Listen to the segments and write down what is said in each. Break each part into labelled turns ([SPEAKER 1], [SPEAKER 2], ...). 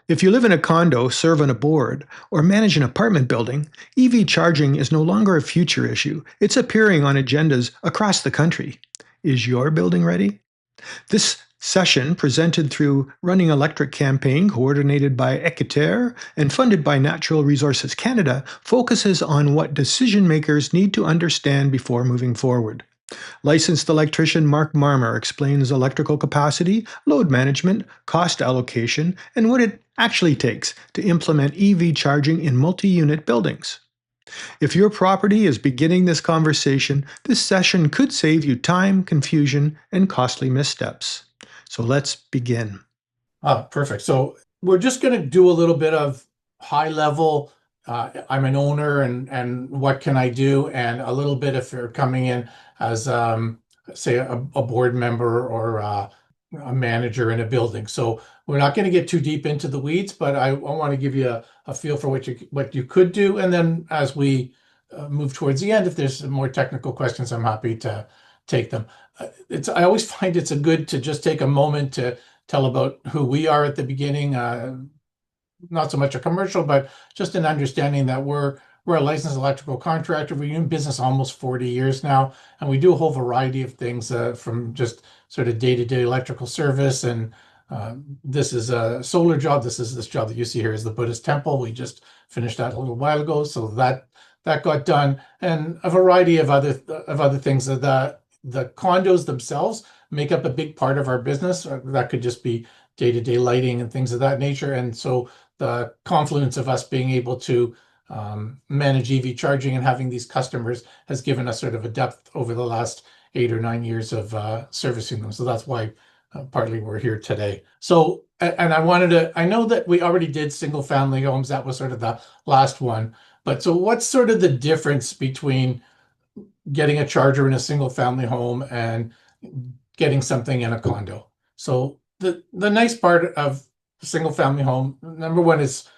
[SPEAKER 1] If you live in a condo, serve on a board, or manage an apartment building, EV charging is no longer a future issue. It's appearing on agendas across the country. Is your building ready? This session, presented through Running Electric campaign coordinated by Equiterre and funded by Natural Resources Canada, focuses on what decision makers need to understand before moving forward. Licensed electrician Mark Marmer explains electrical capacity, load management, cost allocation, and what it actually takes to implement EV charging in multi-unit buildings. If your property is beginning this conversation, this session could save you time, confusion, and costly missteps. So let's begin.
[SPEAKER 2] Oh, perfect. So we're just going to do a little bit of high level. I'm an owner, and what can I do? And a little bit if you're coming in as say a board member or a manager in a building. So we're not going to get too deep into the weeds, but I want to give you a feel for what you could do. And then as we move towards the end, if there's some more technical questions, I'm happy to take them. I always find it's a good to just take a moment to tell about who we are at the beginning. Not so much a commercial, but just an understanding that we're a licensed electrical contractor. We've been in business almost 40 years now, and we do a whole variety of things from just sort of day-to-day electrical service. And this is a solar job. This job that you see here is the Buddhist temple. We just finished that a little while ago, so that got done, and a variety of other things. The condos themselves make up a big part of our business. That could just be day-to-day lighting and things of that nature. And so the confluence of us being able to manage EV charging and having these customers has given us sort of a depth over the last 8 or 9 years of servicing them. So that's why partly we're here today. So, and I know that we already did single family homes. That was sort of the last one. But so what's sort of the difference between getting a charger in a single family home and getting something in a condo? So the nice part of single family home, number one, is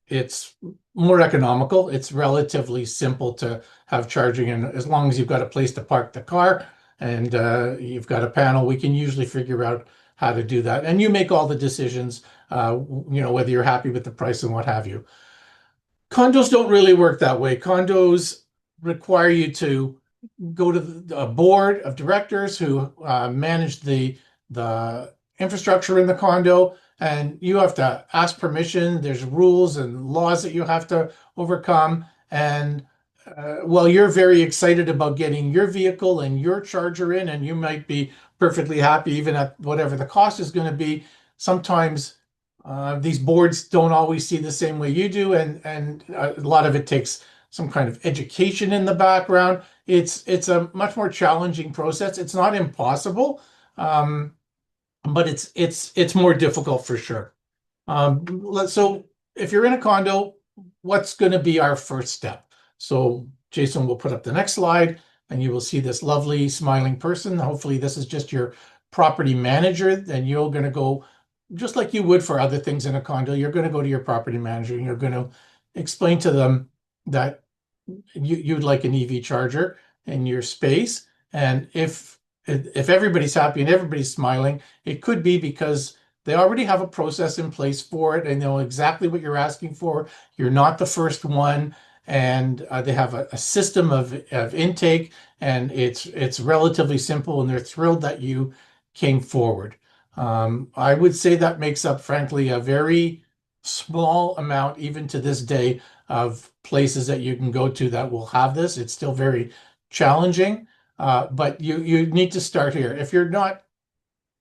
[SPEAKER 2] it's more economical. It's relatively simple to have charging, and as long as you've got a place to park the car and you've got a panel, we can usually figure out how to do that. And you make all the decisions, whether you're happy with the price and what have you. Condos don't really work that way. Condos require you to go to a board of directors who manage the infrastructure in the condo, and you have to ask permission. There's rules and laws that you have to overcome. And while you're very excited about getting your vehicle and your charger in, and you might be perfectly happy even at whatever the cost is going to be, sometimes these boards don't always see the same way you do, and a lot of it takes some kind of education in the background. It's a much more challenging process. It's not impossible, but it's more difficult for sure. So if you're in a condo, what's going to be our first step? So Jason will put up the next slide, and you will see this lovely smiling person. Hopefully this is just your property manager. Then you're going to go, just like you would for other things in a condo, you're going to go to your property manager and you're going to explain to them that you'd like an EV charger in your space. And if everybody's happy and everybody's smiling, it could be because they already have a process in place for it and know exactly what you're asking for. You're not the first one, and they have a system of intake, and it's relatively simple, and they're thrilled that you came forward. I would say that makes up, frankly, a very small amount, even to this day, of places that you can go to that will have this. It's still very challenging, but you need to start here. If you're not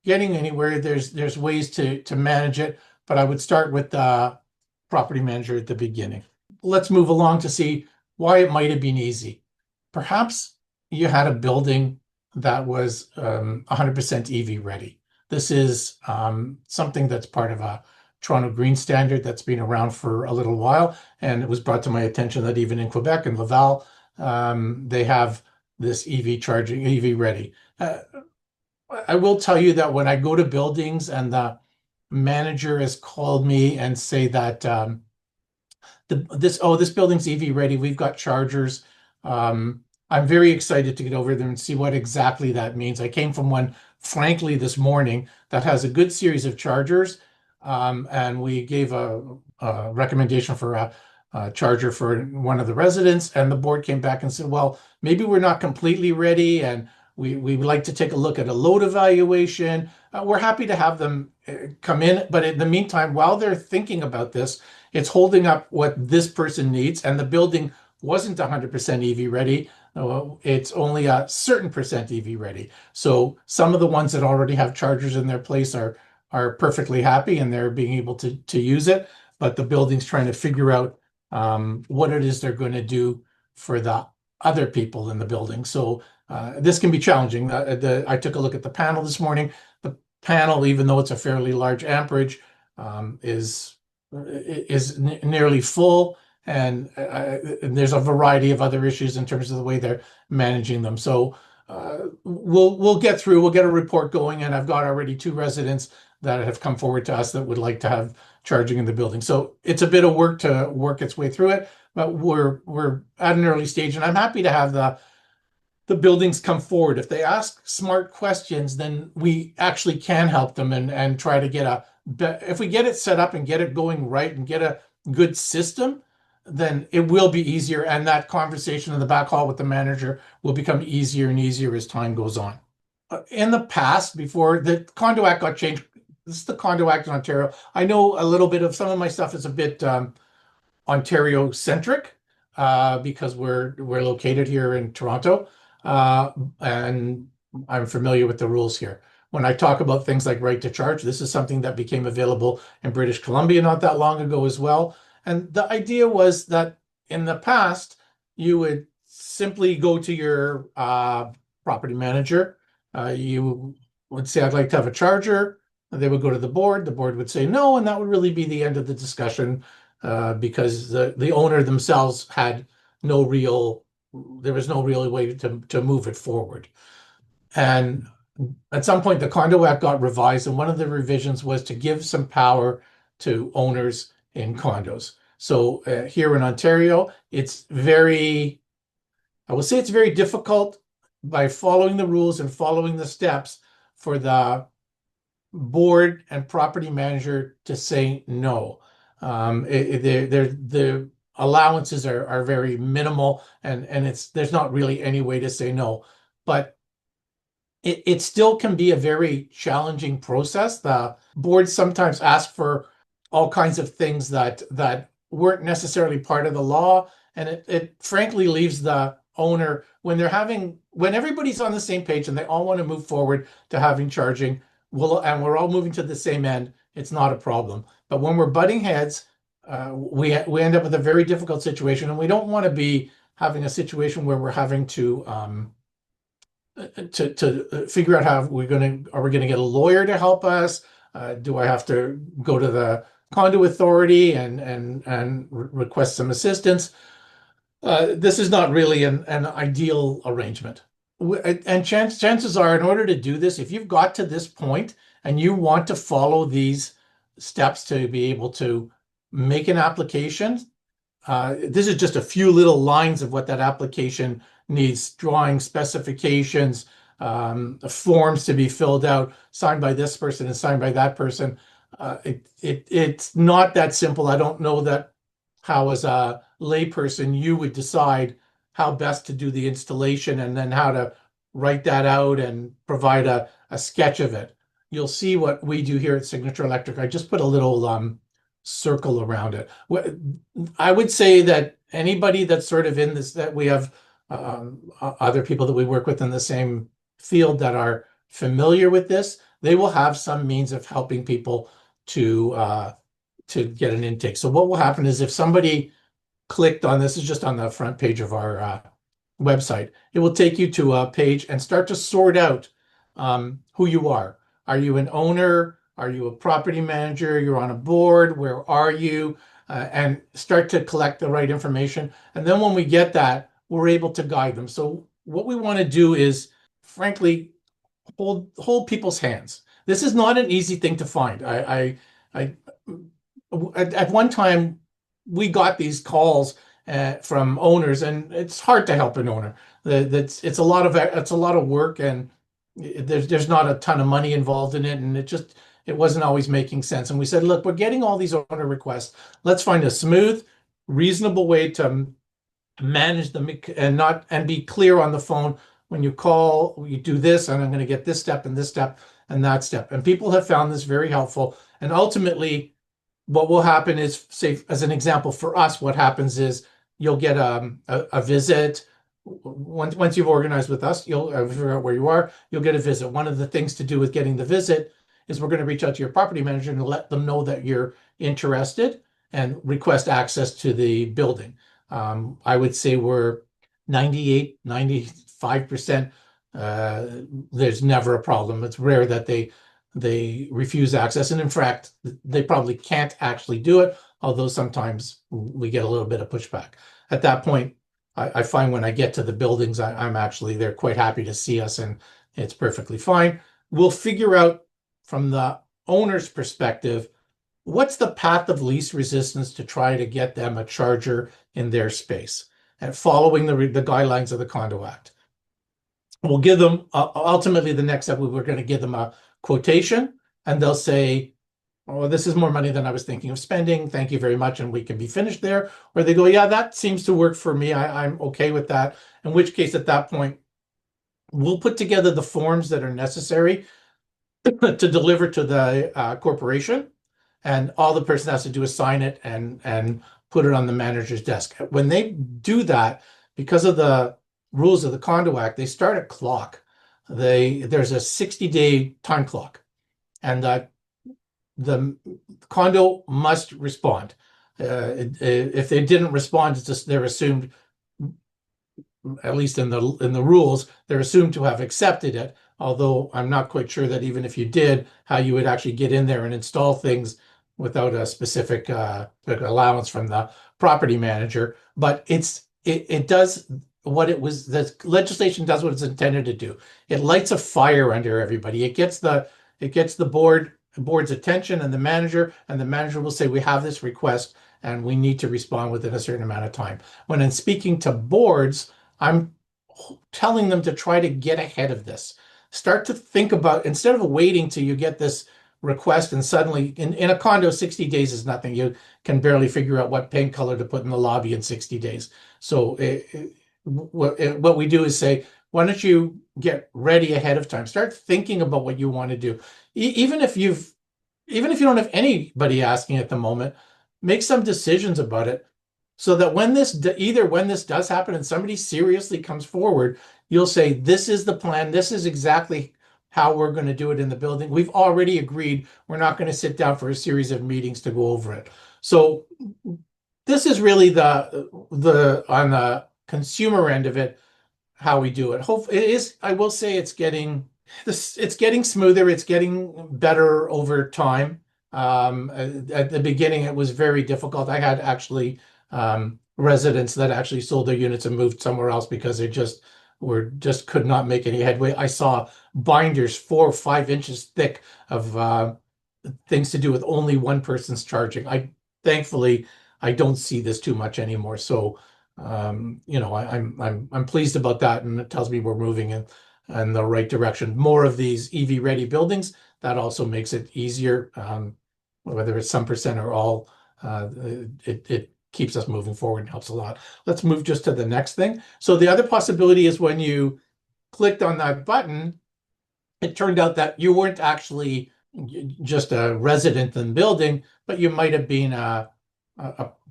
[SPEAKER 2] getting anywhere, there's ways to manage it, but I would start with the property manager at the beginning. Let's move along to see why it might have been easy. Perhaps you had a building that was 100% EV ready. This is something that's part of a Toronto Green Standard that's been around for a little while, and it was brought to my attention that even in Quebec and Laval, they have this EV charging, EV ready. I will tell you that when I go to buildings and the manager has called me and say that this building's EV ready, we've got chargers. I'm very excited to get over there and see what exactly that means. I came from one, frankly, this morning that has a good series of chargers. and we gave a recommendation for a charger for one of the residents, and the board came back and said, well, maybe we're not completely ready, and we would like to take a look at a load evaluation. We're happy to have them come in, but in the meantime, while they're thinking about this, it's holding up what this person needs, and the building wasn't 100% EV ready. It's only a certain percent EV ready. So some of the ones that already have chargers in their place are perfectly happy and they're being able to use it, but the building's trying to figure out what it is they're going to do for the other people in the building. So this can be challenging. I took a look at the panel this morning. The panel, even though it's a fairly large amperage, is nearly full, and there's a variety of other issues in terms of the way they're managing them. So we'll get through. We'll get a report going, and I've got already 2 residents that have come forward to us that would like to have charging in the building. So it's a bit of work to work its way through it, but we're at an early stage, and I'm happy to have the buildings come forward. If they ask smart questions, then we actually can help them and try to get if we get it set up and get it going right and get a good system, then it will be easier. And that conversation in the back hall with the manager will become easier and easier as time goes on. In the past, before the Condo Act got changed, this is the Condo Act in Ontario. I know a little bit of some of my stuff is a bit Ontario centric because we're located here in Toronto, and I'm familiar with the rules here. When I talk about things like right to charge, this is something that became available in British Columbia not that long ago as well. And the idea was that in the past, you would simply go to your property manager. You would say, I'd like to have a charger. They would go to the board. The board would say no, and that would really be the end of the discussion because the owner themselves had no real, there was no real way to move it forward. And at some point, the Condo Act got revised, and one of the revisions was to give some power to owners in condos. So here in Ontario, it's very, I will say it's very difficult by following the rules and following the steps for the board and property manager to say no. The allowances are very minimal, and there's not really any way to say no. But it still can be a very challenging process. The boards sometimes ask for all kinds of things that weren't necessarily part of the law, and it frankly leaves the owner when everybody's on the same page and they all want to move forward to having charging, and we're all moving to the same end, it's not a problem. But when we're butting heads, we end up with a very difficult situation, and we don't want to be having a situation where we're having to figure out how are we gonna get a lawyer to help us? Do I have to go to the condo authority and request some assistance? This is not really an ideal arrangement. And chances are, in order to do this, if you've got to this point and you want to follow these steps to be able to make an application, this is just a few little lines of what that application needs: drawing specifications, forms to be filled out, signed by this person and signed by that person. It's not that simple. I don't know that how, as a layperson, you would decide how best to do the installation and then how to write that out and provide a sketch of it. You'll see what we do here at Signature Electric. I just put a little circle around it. I would say that anybody that's sort of in this, that we have other people that we work with in the same field that are familiar with this, they will have some means of helping people to get an intake. So what will happen is if somebody clicked on this, is just on the front page of our website, it will take you to a page and start to sort out who you are. Are you an owner? Are you a property manager? You're on a board? Where are you? And start to collect the right information. And then when we get that, we're able to guide them. So what we want to do is, frankly, hold people's hands. This is not an easy thing to find. At one time, we got these calls from owners, and it's hard to help an owner. It's a lot of work, and there's not a ton of money involved in it, and it wasn't always making sense. And we said, look, we're getting all these owner requests. Let's find a smooth, reasonable way to manage them and not and be clear on the phone when you call, you do this, and I'm going to get this step and that step. And people have found this very helpful. And ultimately, what will happen is, say, as an example for us, what happens is you'll get a visit. Once you've organized with us, you'll figure out where you are, you'll get a visit. One of the things to do with getting the visit is we're going to reach out to your property manager and let them know that you're interested and request access to the building. I would say we're 98, 95%. There's never a problem. It's rare that they refuse access. And in fact, they probably can't actually do it, although sometimes we get a little bit of pushback. At that point, I find when I get to the buildings, I'm actually, they're quite happy to see us and it's perfectly fine. We'll figure out from the owner's perspective, what's the path of least resistance to try to get them a charger in their space and following the guidelines of the Condo Act. We'll give them, ultimately the next step, we're going to give them a quotation and they'll say, oh, this is more money than I was thinking of spending. Thank you very much. And we can be finished there. Or they go, yeah, that seems to work for me. I'm okay with that. In which case, at that point, we'll put together the forms that are necessary to deliver to the corporation. And all the person has to do is sign it and put it on the manager's desk. When they do that, because of the rules of the Condo Act, they start a clock. There's a 60-day time clock. And the condo must respond. If they didn't respond, it's just they're assumed, at least in the rules, they're assumed to have accepted it. Although I'm not quite sure that even if you did, how you would actually get in there and install things without a specific allowance from the property manager. But it does what it was. The legislation does what it's intended to do. It lights a fire under everybody. It gets the board's attention and the manager will say, we have this request and we need to respond within a certain amount of time. When I'm speaking to boards, I'm telling them to try to get ahead of this. Start to think about, instead of waiting till you get this request and suddenly in a condo, 60 days is nothing. You can barely figure out what paint color to put in the lobby in 60 days. So what we do is say, why don't you get ready ahead of time? Start thinking about what you want to do. Even if you don't have anybody asking at the moment, make some decisions about it so that when this does happen and somebody seriously comes forward, you'll say, this is the plan. This is exactly how we're going to do it in the building. We've already agreed. We're not going to sit down for a series of meetings to go over it. So this is really the on the consumer end of it, how we do it. I will say it's getting smoother. It's getting better over time. At the beginning, it was very difficult. I had actually residents that actually sold their units and moved somewhere else because they just could not make any headway. I saw binders 4 or 5 inches thick of things to do with only one person's charging. Thankfully I don't see this too much anymore. So I'm pleased about that, and it tells me we're moving in the right direction. More of these EV ready buildings, that also makes it easier. Whether it's some percent or all, it keeps us moving forward and helps a lot. Let's move just to the next thing. So the other possibility is when you clicked on that button, it turned out that you weren't actually just a resident in the building, but you might have been a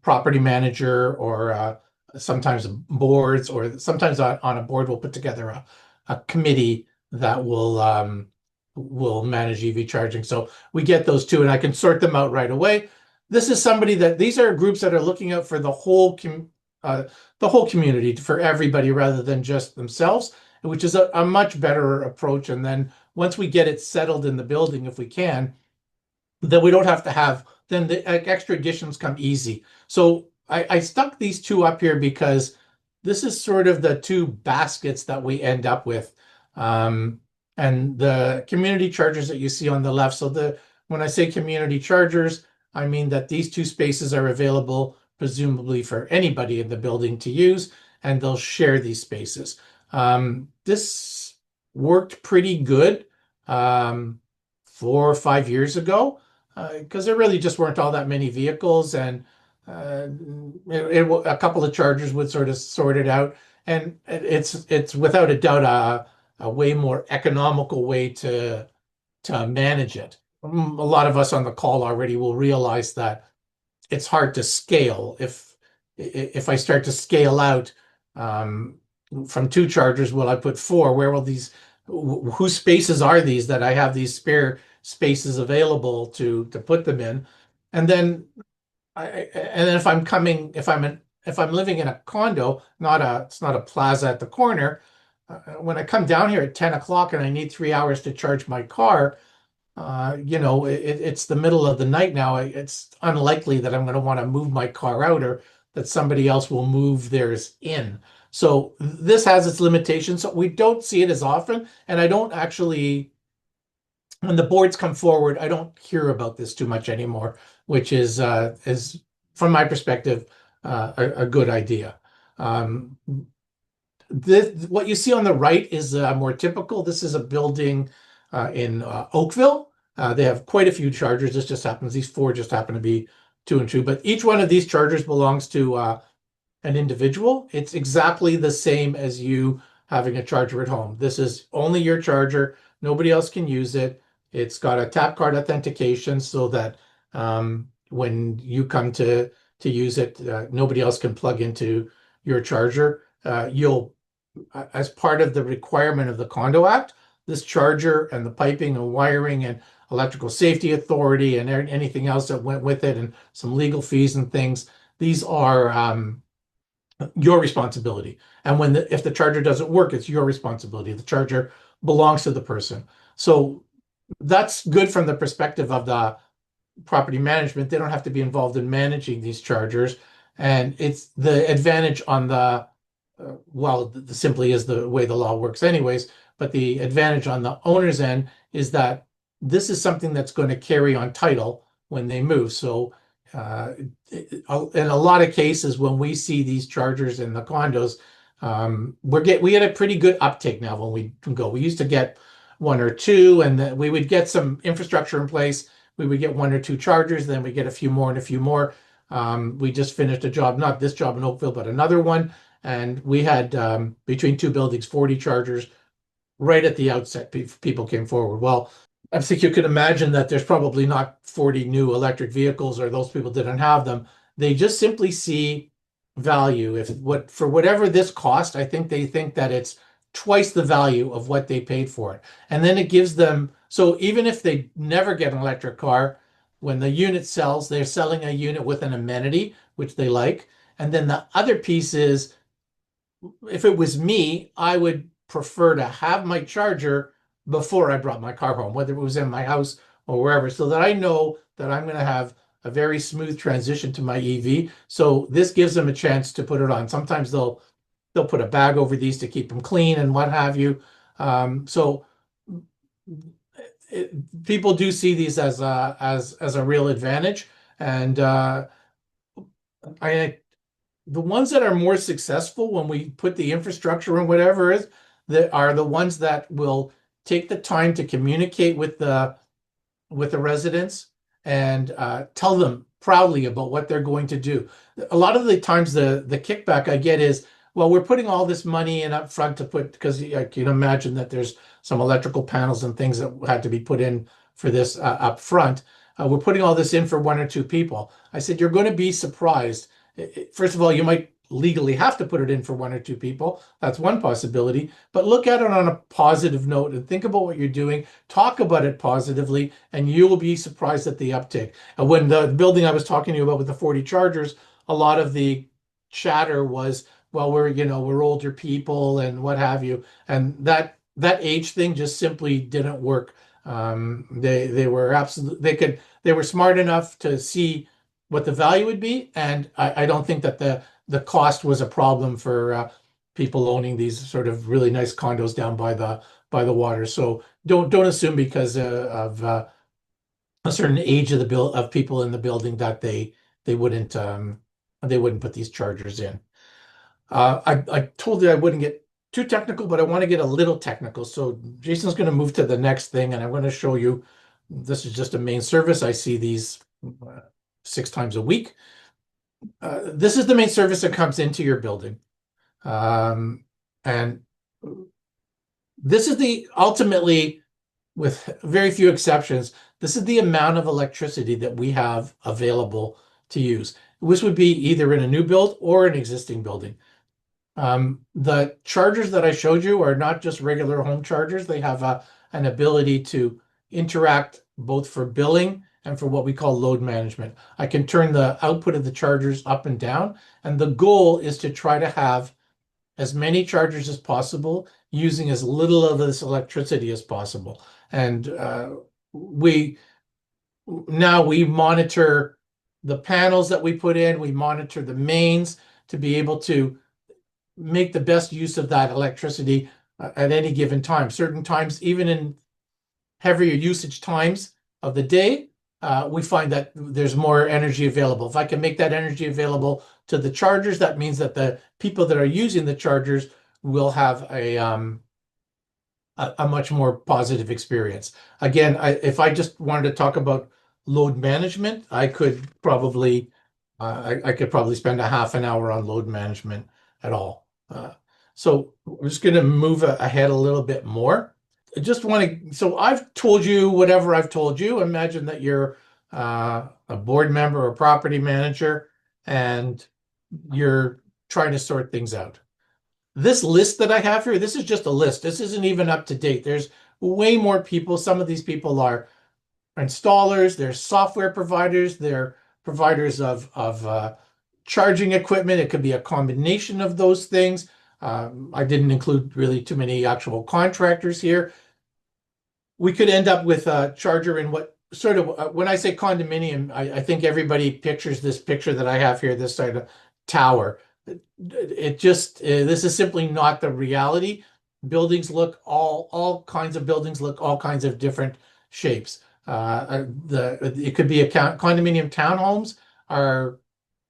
[SPEAKER 2] property manager or sometimes boards, or sometimes on a board we'll put together a committee that will manage EV charging. So we get those too, and I can sort them out right away. These are groups that are looking out for the whole community, for everybody rather than just themselves, which is a much better approach. And then once we get it settled in the building, if we can, then we don't have to have, then the extra additions come easy. So I stuck these two up here because this is sort of the two baskets that we end up with. And the community chargers that you see on the left. So when I say community chargers, I mean that these 2 spaces are available presumably for anybody in the building to use, and they'll share these spaces. This worked pretty good 4 or 5 years ago, because there really just weren't all that many vehicles, and a couple of chargers would sort of sort it out. And it's without a doubt a way more economical way to manage it. A lot of us on the call already will realize that it's hard to scale. If I start to scale out um, from two chargers, will I put four? Where will these, whose spaces are these that I have these spare spaces available to put them in? And then and then if I'm living in a condo, it's not a plaza at the corner. When I come down here at 10 o'clock and I need 3 hours to charge my car, it's the middle of the night now. It's unlikely that I'm going to want to move my car out, or that somebody else will move theirs in. So this has its limitations. So we don't see it as often. And I don't actually, when the boards come forward, I don't hear about this too much anymore, which is from my perspective, a good idea. Um, what you see on the right is more typical. This is a building in Oakville. They have quite a few chargers. These four just happen to be two and two, but each one of these chargers belongs to an individual. It's exactly the same as you having a charger at home. This is only your charger. Nobody else can use it. It's got a tap card authentication so that when you come to use it, nobody else can plug into your charger. You'll As part of the requirement of the Condo Act, this charger and the piping and wiring and electrical safety authority and anything else that went with it, and some legal fees and things, these are your responsibility. And if the charger doesn't work, it's your responsibility. The charger belongs to the person. So that's good from the perspective of the property management. They don't have to be involved in managing these chargers. And it's the advantage on simply is the way the law works anyways, but the advantage on the owner's end is that this is something that's going to carry on title when they move. So uh, in a lot of cases, when we see these chargers in the condos, we get a pretty good uptake now when we go. We used to get one or two, and then we would get some infrastructure in place. We would get one or two chargers, then we get a few more and a few more. We just finished a job, not this job in Oakville, but another one, and we had between two buildings 40 chargers right at the outset. People came forward. Well, I think you can imagine that there's probably not 40 new electric vehicles, or those people didn't have them. They just simply see value. If what For whatever this cost, I think they think that it's twice the value of what they paid for it. And then it gives them, so even if they never get an electric car, when the unit sells, they're selling a unit with an amenity, which they like. And then the other piece is, if it was me, I would prefer to have my charger before I brought my car home, whether it was in my house or wherever, so that I know that I'm going to have a very smooth transition to my EV. So this gives them a chance to put it on. Sometimes they'll put a bag over these to keep them clean and what have you. So people do see these as a real advantage, and I the ones that are more successful when we put the infrastructure and whatever is, that are the ones that will take the time to communicate with the residents, and tell them proudly about what they're going to do. A lot of the times the kickback I get is, well, we're putting all this money in up front to put, because I can imagine that there's some electrical panels and things that had to be put in for this up front. We're putting all this in for one or two people. I said, you're going to be surprised. First of all, you might legally have to put it in for one or two people. That's one possibility. But look at it on a positive note and think about what you're doing. Talk about it positively, and you will be surprised at the uptake. And when the building I was talking to you about with the 40 chargers, a lot of the chatter was, well, we're older people and what have you. And that age thing just simply didn't work. They were they were smart enough to see what the value would be, and I don't think that the cost was a problem for people owning these sort of really nice condos down by the water. So don't assume because of a certain age of the build of people in the building that they wouldn't they wouldn't put these chargers in. I told you I wouldn't get too technical, but I want to get a little technical. So Jason's going to move to the next thing, and I'm going to show you This is just a main service. I see these 6 times a week. This is the main service that comes into your building. And this is the ultimately, with very few exceptions, this is the amount of electricity that we have available to use. This would be either in a new build or an existing building. The chargers that I showed you are not just regular home chargers. They have an ability to interact both for billing and for what we call load management. I can turn the output of the chargers up and down, and the goal is to try to have as many chargers as possible using as little of this electricity as possible. And we now we monitor the panels that we put in, we monitor the mains to be able to make the best use of that electricity at any given time. Certain times, even in heavier usage times of the day, we find that there's more energy available. If I can make that energy available to the chargers, that means that the people that are using the chargers will have a much more positive experience. Again, if I just wanted to talk about load management, I could probably spend a half an hour on load management at all. So we're just going to move ahead a little bit more. I just want to, so I've told you whatever I've told you. Imagine that you're a board member or property manager and you're trying to sort things out. This list that I have here, this is just a list. This isn't even up to date. There's way more people. Some of these people are installers, they're software providers, they're providers of charging equipment. It could be a combination of those things. I didn't include really too many actual contractors here. We could end up with a charger in what sort of, when I say condominium, I think everybody pictures this picture that I have here, this sort of tower. It just, this is simply not the reality. Buildings look all kinds of buildings look all kinds of different shapes. It could be a condominium townhomes are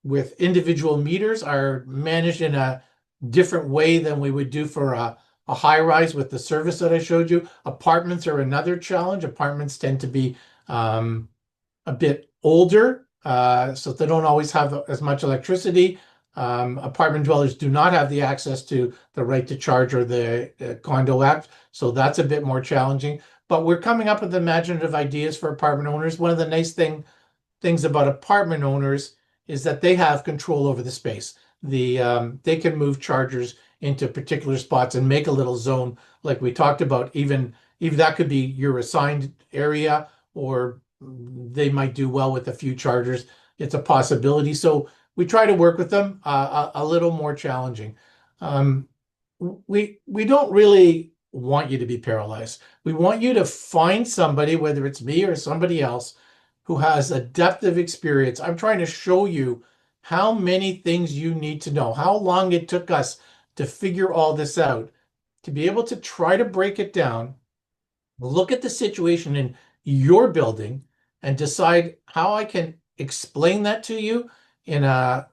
[SPEAKER 2] with individual meters are managed in a different way than we would do for a high rise with the service that I showed you. Apartments are another challenge. Apartments tend to be a bit older, so they don't always have as much electricity. Apartment dwellers do not have the access to the right to charge or the Condo Act, so that's a bit more challenging. But we're coming up with imaginative ideas for apartment owners. One of the nice things about apartment owners is that they have control over the space. They can move chargers into particular spots and make a little zone like we talked about. Even that could be your assigned area, or they might do well with a few chargers. It's a possibility. So we try to work with them a little more challenging. We don't really want you to be paralyzed. We want you to find somebody, whether it's me or somebody else, who has a depth of experience. I'm trying to show you how many things you need to know, how long it took us to figure all this out, to be able to try to break it down, look at the situation in your building, and decide how I can explain that to you in a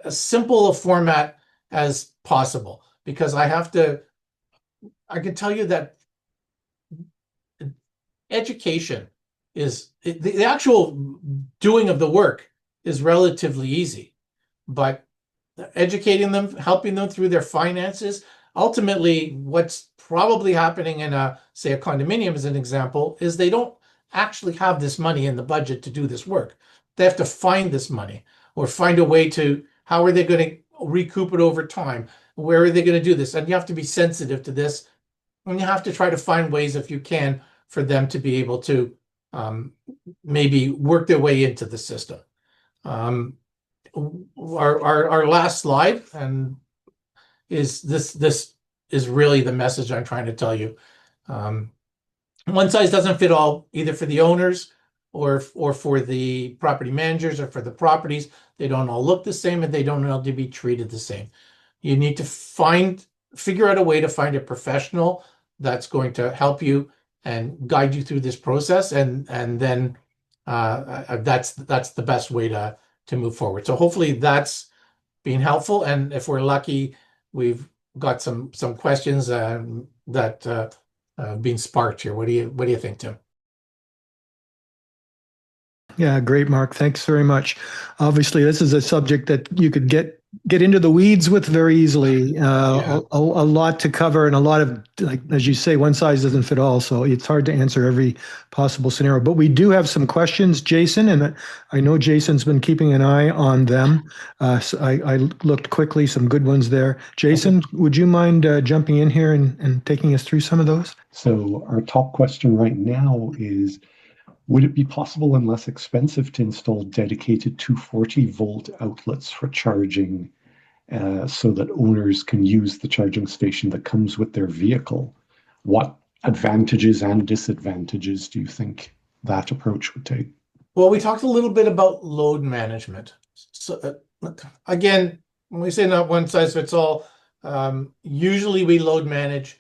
[SPEAKER 2] simple a format as possible. Because I can tell you that education is the actual doing of the work is relatively easy, but educating them, helping them through their finances, ultimately what's probably happening in say a condominium as an example, is they don't actually have this money in the budget to do this work. They have to find this money or find a way to, how are they going to recoup it over time? Where are they going to do this? And you have to be sensitive to this. And you have to try to find ways, if you can, for them to be able to maybe work their way into the system. Our last slide and is this is really the message I'm trying to tell you. One size doesn't fit all, either for the owners or for the property managers or for the properties. They don't all look the same and they don't all to be treated the same. You need to figure out a way to find a professional that's going to help you and guide you through this process, and then that's the best way to move forward. So hopefully that's been helpful, and if we're lucky, we've got some questions that have been sparked here. What do you think, Tim?
[SPEAKER 1] Yeah, great, Mark. Thanks very much. Obviously, this is a subject that you could get into the weeds with very easily.
[SPEAKER 2] Yeah.
[SPEAKER 1] A lot to cover and a lot of, like as you say, one size doesn't fit all. So it's hard to answer every possible scenario. But we do have some questions, Jason, and I know Jason's been keeping an eye on them. So I looked quickly, some good ones there.
[SPEAKER 2] Okay.
[SPEAKER 1] Jason, would you mind jumping in here and taking us through some of those?
[SPEAKER 3] So our top question right now is, would it be possible and less expensive to install dedicated 240-volt outlets for charging so that owners can use the charging station that comes with their vehicle? What advantages and disadvantages do you think that approach would take?
[SPEAKER 2] Well, we talked a little bit about load management. So again, when we say not one size fits all, usually we load manage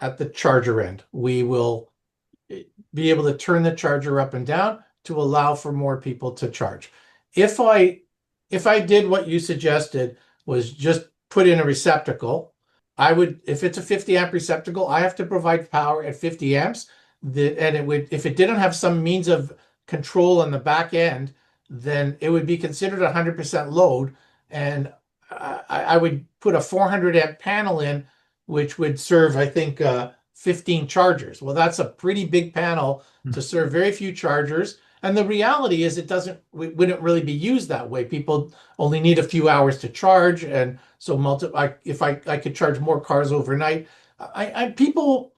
[SPEAKER 2] at the charger end. We will be able to turn the charger up and down to allow for more people to charge. If I if I did what you suggested, was just put in a receptacle, I would, if it's a 50 amp receptacle, I have to provide power at 50 amps. And it would, if it didn't have some means of control on the back end, then it would be considered 100% load. And I would put a 400 amp panel in, which would serve, I think, 15 chargers. Well, that's a pretty big panel to serve very few chargers. And the reality is it doesn't, wouldn't really be used that way. People only need a few hours to charge. And so if I could charge more cars overnight, people,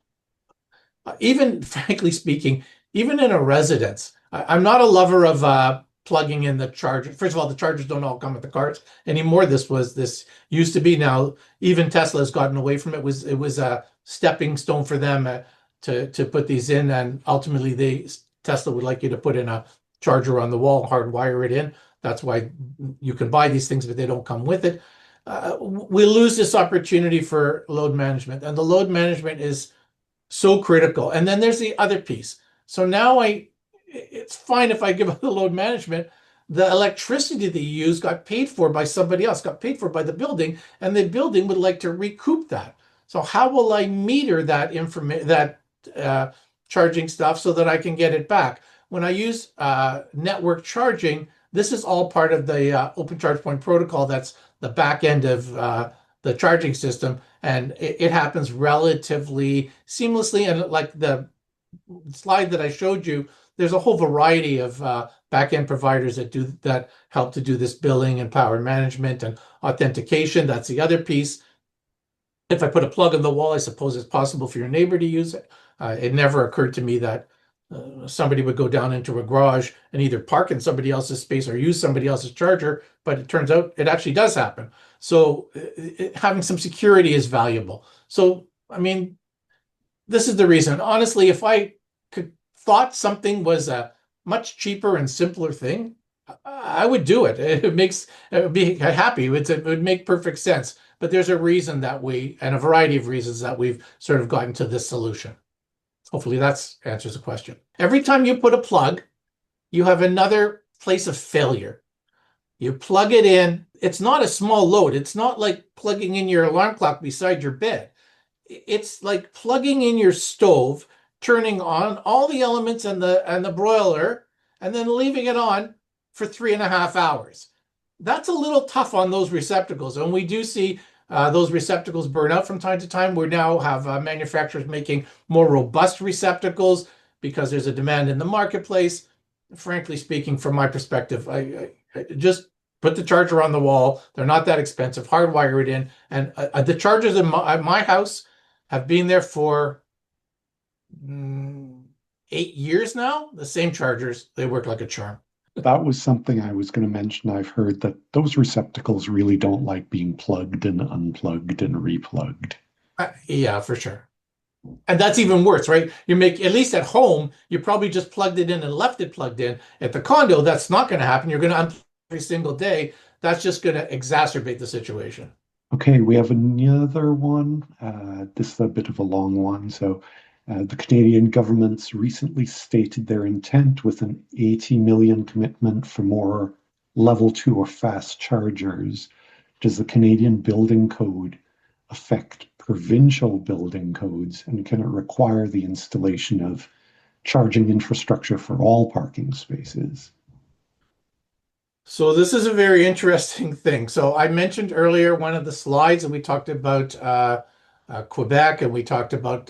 [SPEAKER 2] even frankly speaking, even in a residence, I'm not a lover of plugging in the charger. First of all, the chargers don't all come with the cars anymore. This used to be. Now even Tesla has gotten away from it. It was a stepping stone for them to put these in, and ultimately Tesla would like you to put in a charger on the wall, hardwire it in. That's why you can buy these things, but they don't come with it. We lose this opportunity for load management, and the load management is so critical. And then there's the other piece. So now it's fine if I give up the load management. The electricity that you use got paid for by somebody else, got paid for by the building, and the building would like to recoup that. So how will I meter that information, that charging stuff, so that I can get it back? When I use network charging, this is all part of the Open Charge Point protocol. That's the back end of the charging system, and it happens relatively seamlessly. And like the slide that I showed you, there's a whole variety of back-end providers that help to do this billing and power management and authentication. That's the other piece. If I put a plug in the wall, I suppose it's possible for your neighbor to use it. It never occurred to me that somebody would go down into a garage and either park in somebody else's space or use somebody else's charger, but it turns out it actually does happen. So having some security is valuable. So, I mean, this is the reason. Honestly, if I could thought something was a much cheaper and simpler thing, I would do it. It would be happy. It would make perfect sense. But there's a reason that and a variety of reasons that we've sort of gotten to this solution. Hopefully that answers the question. Every time you put a plug, you have another place of failure. You plug it in. It's not a small load. It's not like plugging in your alarm clock beside your bed. It's like plugging in your stove, turning on all the elements and the broiler, and then leaving it on for 3.5 hours. That's a little tough on those receptacles, and we do see those receptacles burn out from time to time. We now have manufacturers making more robust receptacles because there's a demand in the marketplace. Frankly speaking, from my perspective, I just put the charger on the wall. They're not that expensive. Hardwire it in, and the chargers in my house have been there for 8 years now. The same chargers, they work like a charm.
[SPEAKER 3] That was something I was going to mention. I've heard that those receptacles really don't like being plugged and unplugged and replugged.
[SPEAKER 2] Yeah, for sure. And that's even worse, right? At least at home, you probably just plugged it in and left it plugged in. At the condo, that's not going to happen. You're going to unplug every single day. That's just going to exacerbate the situation.
[SPEAKER 3] Okay, we have another one. This is a bit of a long one. So, the Canadian government's recently stated their intent with an 80 million commitment for more level 2 or fast chargers. Does the Canadian building code affect provincial building codes, and can it require the installation of charging infrastructure for all parking spaces?
[SPEAKER 2] So this is a very interesting thing. So I mentioned earlier one of the slides, and we talked about Quebec, and we talked about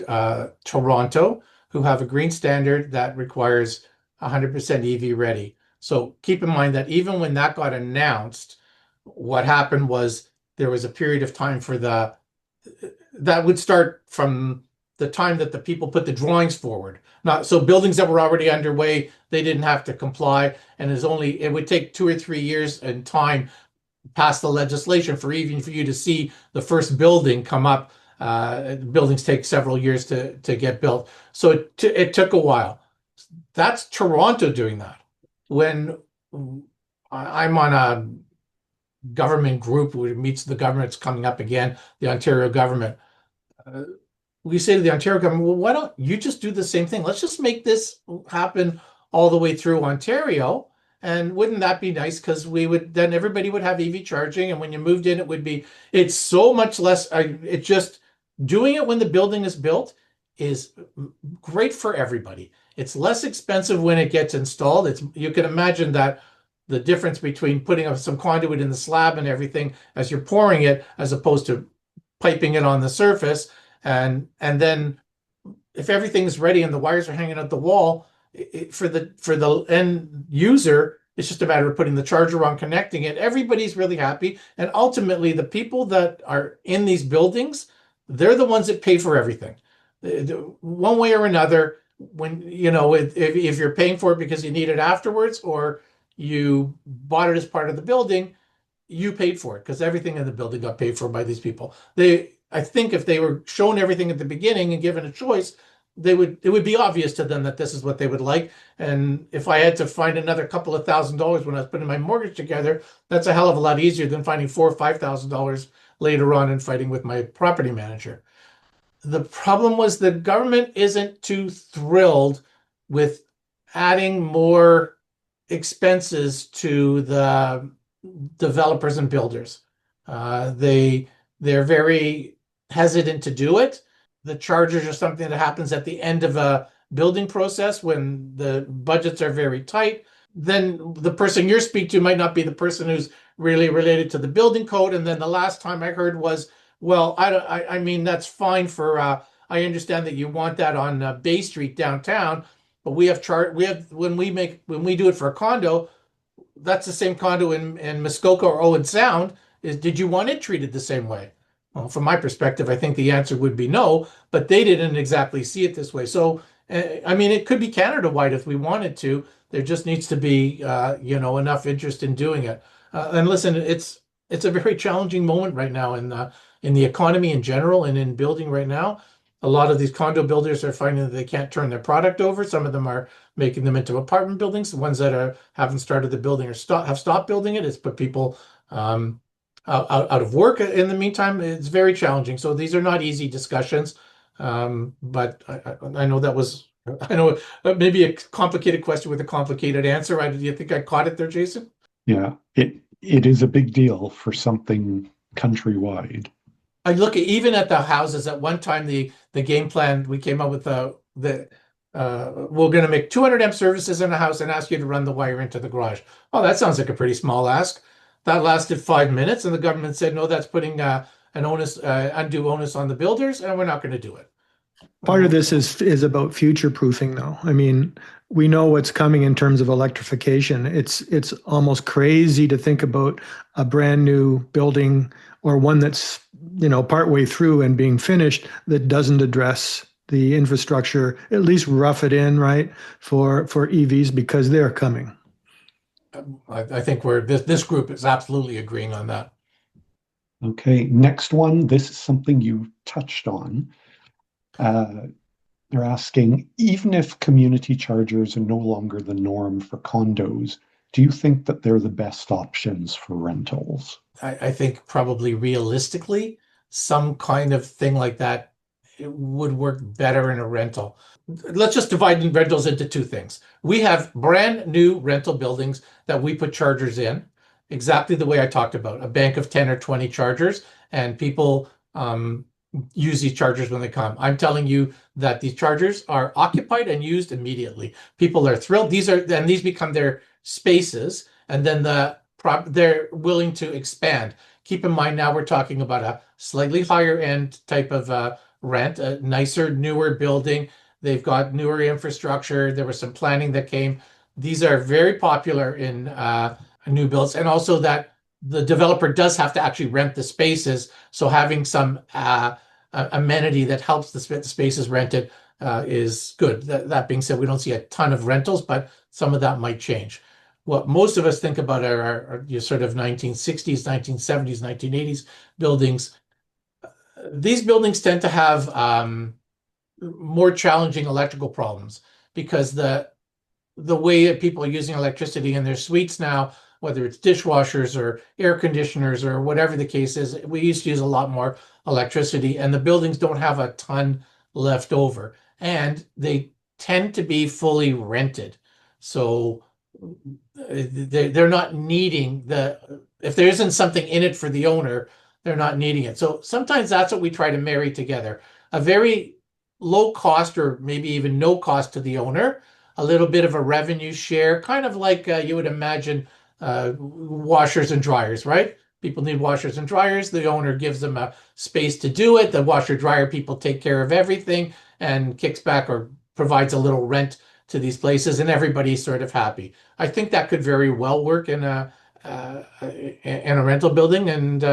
[SPEAKER 2] Toronto, who have a green standard that requires 100% EV ready. So keep in mind that even when that got announced, what happened was there was a period of time for the that would start from the time that the people put the drawings forward. Not so buildings that were already underway, they didn't have to comply, and it would take 2 or 3 years in time past the legislation for even for you to see the first building come up. Buildings take several years to get built, so it took a while. That's Toronto doing that. When I'm on a government group which meets the government, it's coming up again, the Ontario government. Uh, we say to the Ontario government, well, why don't you just do the same thing? Let's just make this happen all the way through Ontario. And wouldn't that be nice? Because we would then everybody would have EV charging, and when you moved in, it's so much less. It just doing it when the building is built is great for everybody. It's less expensive when it gets installed. You can imagine that the difference between putting some conduit in the slab and everything as you're pouring it, as opposed to piping it on the surface, and then if everything's ready and the wires are hanging out the wall, for the end user, it's just a matter of putting the charger on, connecting it. Everybody's really happy, and ultimately, the people that are in these buildings, they're the ones that pay for everything, one way or another. When if you're paying for it because you need it afterwards, or you bought it as part of the building, you paid for it because everything in the building got paid for by these people. I think if they were shown everything at the beginning and given a choice, it would be obvious to them that this is what they would like. And if I had to find another couple of $1,000s when I was putting my mortgage together, that's a hell of a lot easier than finding $4,000 or $5,000 later on and fighting with my property manager. The problem was the government isn't too thrilled with adding more expenses to the developers and builders. They're very hesitant to do it. The charges are something that happens at the end of a building process when the budgets are very tight. Then the person you're speaking to might not be the person who's really related to the building code. And then the last time I heard was, well, I mean, that's fine for, I understand that you want that on Bay Street downtown, but when we do it for a condo, that's the same condo in Muskoka or Owen Sound. Did you want it treated the same way? Well, from my perspective, I think the answer would be no, but they didn't exactly see it this way. So, I mean, it could be Canada-wide if we wanted to. There just needs to be, enough interest in doing it. And listen, it's a very challenging moment right now in the economy in general and in building right now. A lot of these condo builders are finding that they can't turn their product over. Some of them are making them into apartment buildings. The ones that haven't started the building or have stopped building it. It's put people out of work. In the meantime, it's very challenging. So these are not easy discussions. But I know that was maybe a complicated question with a complicated answer. Do you think I caught it there, Jason?
[SPEAKER 3] Yeah, it is a big deal for something countrywide.
[SPEAKER 2] I look even at the houses. At one time, the game plan we came up with we're going to make 200 amp services in a house and ask you to run the wire into the garage. Oh, that sounds like a pretty small ask. That lasted 5 minutes, and the government said, no, that's putting an undue onus on the builders, and we're not going to do it.
[SPEAKER 1] Part of this is about future proofing, though. I mean, we know what's coming in terms of electrification. It's almost crazy to think about a brand new building or one that's partway through and being finished that doesn't address the infrastructure, at least rough it in, right, for EVs because they're coming.
[SPEAKER 2] I think this group is absolutely agreeing on that.
[SPEAKER 3] Okay, next one. This is something you touched on. They're asking, even if community chargers are no longer the norm for condos, do you think that they're the best options for rentals?
[SPEAKER 2] I think probably realistically, some kind of thing like that, it would work better in a rental. Let's just divide rentals into two things. We have brand new rental buildings that we put chargers in, exactly the way I talked about, a bank of 10 or 20 chargers, and people use these chargers when they come. I'm telling you that these chargers are occupied and used immediately. People are thrilled. These become their spaces, and then they're willing to expand. Keep in mind now we're talking about a slightly higher end type of rent, a nicer, newer building. They've got newer infrastructure. There was some planning that came. These are very popular in new builds, and also that the developer does have to actually rent the spaces. So having some amenity that helps the spaces rented is good. That being said, we don't see a ton of rentals, but some of that might change. What most of us think about are your sort of 1960s, 1970s, 1980s buildings. These buildings tend to have more challenging electrical problems because the way that people are using electricity in their suites now, whether it's dishwashers or air conditioners or whatever the case is, we used to use a lot more electricity, and the buildings don't have a ton left over, and they tend to be fully rented. So they're not needing if there isn't something in it for the owner, they're not needing it. So sometimes that's what we try to marry together. A very low cost or maybe even no cost to the owner, a little bit of a revenue share, kind of like you would imagine washers and dryers, right? People need washers and dryers. The owner gives them a space to do it. The washer dryer people take care of everything and kicks back or provides a little rent to these places, and everybody's sort of happy. I think that could very well work in a rental building, and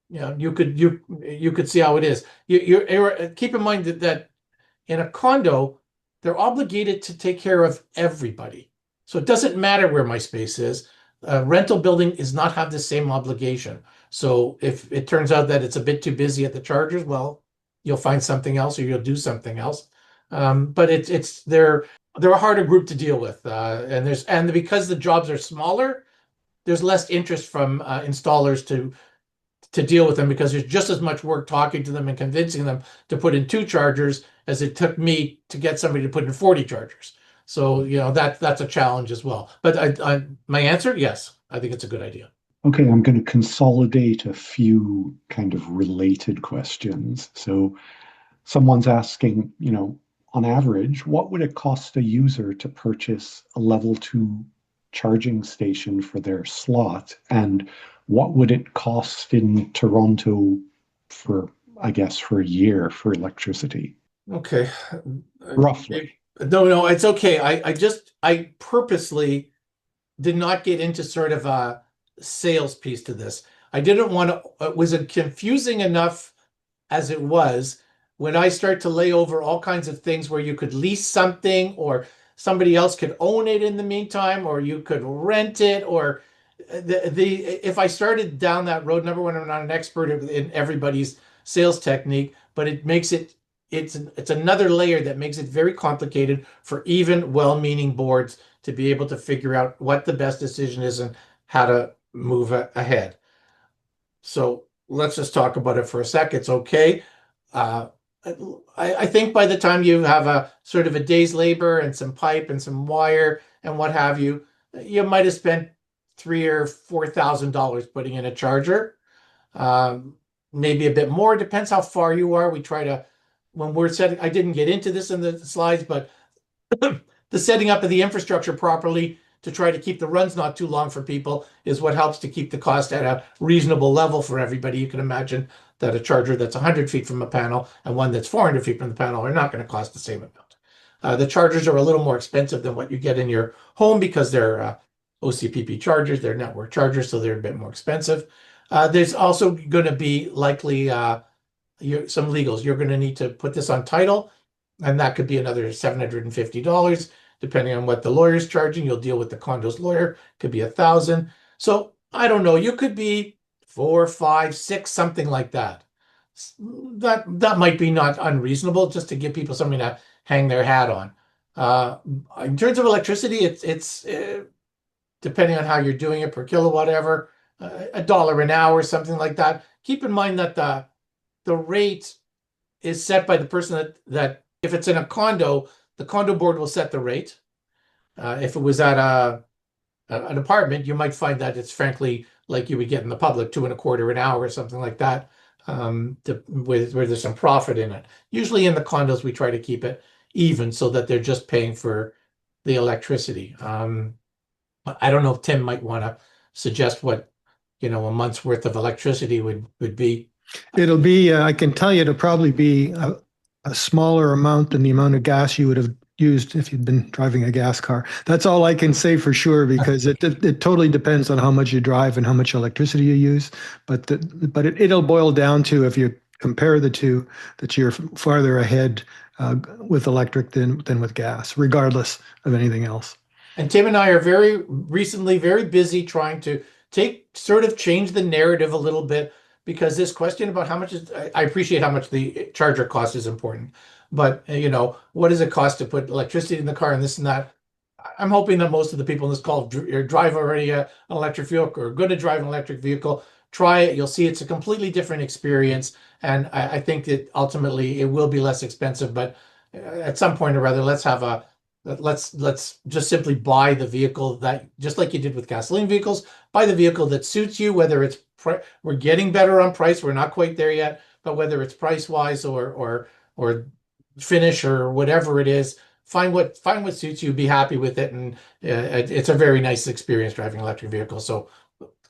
[SPEAKER 2] you could see how it is. You keep in mind that in a condo, they're obligated to take care of everybody. So it doesn't matter where my space is. A rental building does not have the same obligation. So if it turns out that it's a bit too busy at the chargers, well, you'll find something else or you'll do something else. But they're a harder group to deal with, and because the jobs are smaller, there's less interest from installers to deal with them because there's just as much work talking to them and convincing them to put in 2 chargers as it took me to get somebody to put in 40 chargers. So, that's a challenge as well. But my answer, yes, I think it's a good idea.
[SPEAKER 3] Okay, I'm going to consolidate a few kind of related questions. So someone's asking, on average, what would it cost a user to purchase a level 2 charging station for their slot? And what would it cost in Toronto for, I guess, for a year for electricity?
[SPEAKER 2] Okay.
[SPEAKER 3] Roughly.
[SPEAKER 2] No, it's okay. I purposely did not get into sort of a sales piece to this. I didn't want to, it was confusing enough as it was when I start to lay over all kinds of things where you could lease something or somebody else could own it in the meantime, or you could rent it, or if I started down that road, number one, I'm not an expert in everybody's sales technique, but it's another layer that makes it very complicated for even well-meaning boards to be able to figure out what the best decision is and how to move ahead. So let's just talk about it for a sec. It's okay. Uh, I think by the time you have a sort of a day's labor and some pipe and some wire and what have you, you might have spent $3,000 or $4,000 putting in a charger. Maybe a bit more, depends how far you are. We try to, when we're setting, I didn't get into this in the slides, but the setting up of the infrastructure properly to try to keep the runs not too long for people is what helps to keep the cost at a reasonable level for everybody. You can imagine that a charger that's 100 feet from a panel and one that's 400 feet from the panel are not going to cost the same amount. The chargers are a little more expensive than what you get in your home because they're OCPP chargers, they're network chargers, so they're a bit more expensive. There's also going to be likely some legals. You're going to need to put this on title, and that could be another $750, depending on what the lawyer's charging. You'll deal with the condo's lawyer, could be $1,000. So I don't know. You could be 4, 5, 6, something like that. That might be not unreasonable, just to give people something to hang their hat on. In terms of electricity, it's depending on how you're doing it per kilowatt hour, $1 an hour, something like that. Keep in mind that the rate is set by the person that if it's in a condo, the condo board will set the rate. If it was at an apartment, you might find that it's frankly like you would get in the public, 2.25 an hour or something like that, where there's some profit in it. Usually in the condos, we try to keep it even so that they're just paying for the electricity. I don't know if Tim might want to suggest what, a month's worth of electricity would be.
[SPEAKER 1] It'll be, I can tell you, it'll probably be a smaller amount than the amount of gas you would have used if you'd been driving a gas car. That's all I can say for sure, because it totally depends on how much you drive and how much electricity you use. But it'll boil down to, if you compare the two, that you're farther ahead with electric than with gas, regardless of anything else.
[SPEAKER 2] And Tim and I are very recently very busy trying to change the narrative a little bit, because this question about how much I appreciate how much the charger cost is important, but what does it cost to put electricity in the car and this and that? I'm hoping that most of the people in this call drive already an electric vehicle or are going to drive an electric vehicle. Try it. You'll see it's a completely different experience. And I think that ultimately it will be less expensive, but at some point or other, let's just simply buy the vehicle that, just like you did with gasoline vehicles, buy the vehicle that suits you, whether it's we're getting better on price. We're not quite there yet, but whether it's price wise or finish or whatever it is, find what suits you, be happy with it. And it's a very nice experience driving an electric vehicle. So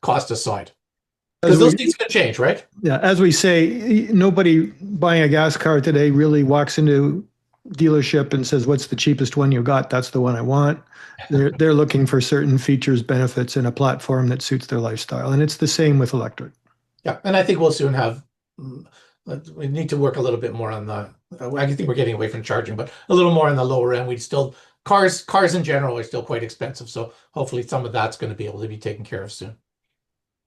[SPEAKER 2] cost aside, because those things can change, right?
[SPEAKER 1] Yeah, as we say, nobody buying a gas car today really walks into dealership and says, "What's the cheapest one you got? That's the one I want." They're looking for certain features, benefits, and a platform that suits their lifestyle, and it's the same with electric.
[SPEAKER 2] Yeah, and I think we'll soon have. We need to work a little bit more on the. I think we're getting away from charging, but a little more on the lower end. We still cars in general are still quite expensive, so hopefully some of that's going to be able to be taken care of soon.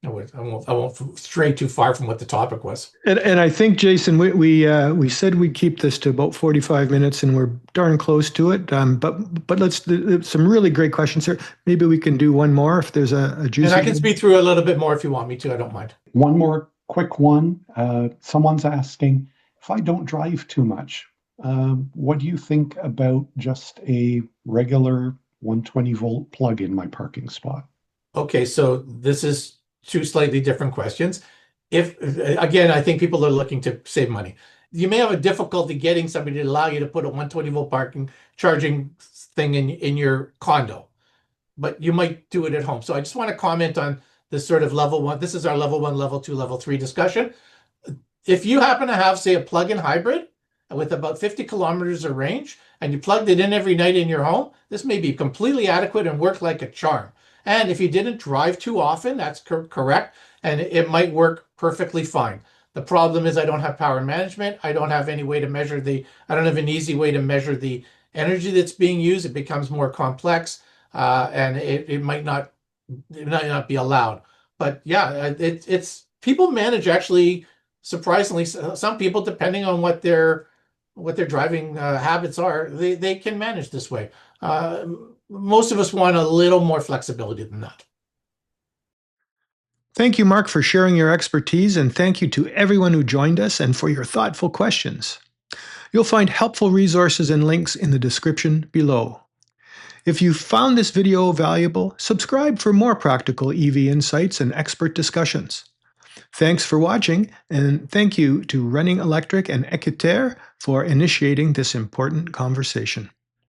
[SPEAKER 2] I won't stray too far from what the topic was.
[SPEAKER 1] And I think, Jason, we said we'd keep this to about 45 minutes, and we're darn close to it. But let's some really great questions here. Maybe we can do one more if there's a juicy.
[SPEAKER 2] And I can speed through a little bit more if you want me to. I don't mind.
[SPEAKER 3] One more quick one. Someone's asking, if I don't drive too much, what do you think about just a regular 120-volt plug in my parking spot?
[SPEAKER 2] Okay, so this is two slightly different questions. If again, I think people are looking to save money. You may have a difficulty getting somebody to allow you to put a 120-volt parking charging thing in your condo, but you might do it at home. So I just want to comment on this sort of level one. This is our level one, level two, level three discussion. If you happen to have, say, a plug-in hybrid with about 50 kilometers of range, and you plugged it in every night in your home, this may be completely adequate and work like a charm. And if you didn't drive too often, that's correct, and it might work perfectly fine. The problem is I don't have power management. I don't have any way to measure I don't have an easy way to measure the energy that's being used. It becomes more complex, and it might not be allowed. But yeah, it's people manage, actually, surprisingly. Some people, depending on what their driving habits are, they can manage this way. Most of us want a little more flexibility than that.
[SPEAKER 1] Thank you, Mark, for sharing your expertise, and thank you to everyone who joined us and for your thoughtful questions. You'll find helpful resources and links in the description below. If you found this video valuable, subscribe for more practical EV insights and expert discussions. Thanks for watching, and thank you to Running Electric and Equiterre for initiating this important conversation.